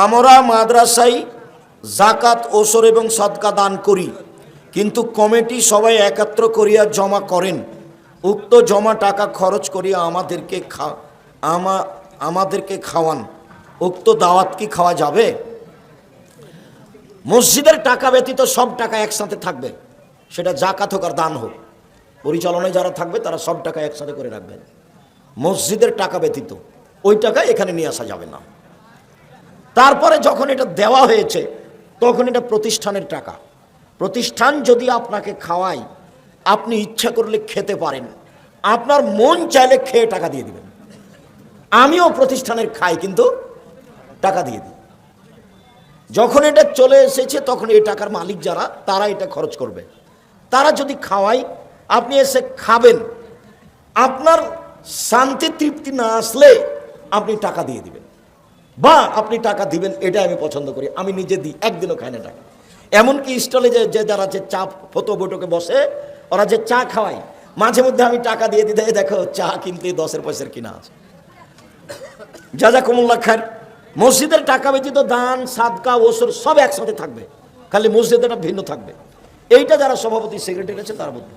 আমরা মাদ্রাসায় জাকাত ওসর এবং সদকা দান করি, কিন্তু কমিটি সবাই একত্র করিয়া জমা করেন। উক্ত জমা টাকা খরচ করিয়া আমাদেরকে খাওয়ান। উক্ত দাওয়াত কি খাওয়া যাবে? মসজিদের টাকা ব্যতীত সব টাকা একসাথে থাকবে, সেটা জাকাত হোক আর দান হোক। পরিচালনায় যারা থাকবে তারা সব টাকা একসাথে করে রাখবেন। মসজিদের টাকা ব্যতীত ওই টাকা এখানে নিয়ে আসা যাবে না। তারপরে যখন এটা দেওয়া হয়েছে তখন এটা প্রতিষ্ঠানের টাকা। প্রতিষ্ঠান যদি আপনাকে খাওয়ায়, আপনি ইচ্ছা করলে খেতে পারেন, আপনার মন চাইলে খেয়ে টাকা দিয়ে দিবেন। আমিও প্রতিষ্ঠানের খাই, কিন্তু টাকা দিয়ে দিই। যখন এটা চলে এসেছে তখন এই টাকার মালিক যারা, তারা এটা খরচ করবে। তারা যদি খাওয়ায়, আপনি এসে খাবেন, আপনার শান্তি তৃপ্তি না আসলে আপনি টাকা দিয়ে দিবেন, বা আপনি টাকা দিবেন, এটা আমি পছন্দ করি। আমি নিজে দিই, একদিনও খাই না টাকা। এমনকি স্টলে যে যারা যে চা ফটো বৈঠকে বসে, ওরা যে চা খাওয়ায়, মাঝে মধ্যে আমি টাকা দিয়ে দিই, দেখো চা কিনতে 10 পয়সার কিনা আছে। জাযাকুমুল্লাহ খায়ের। মসজিদের টাকা ব্যতীত দান, সাদকা, ওসর সব একসাথে থাকবে, খালি মসজিদটা ভিন্ন থাকবে। এইটা যারা সভাপতি সেক্রেটারি আছে তার মধ্যে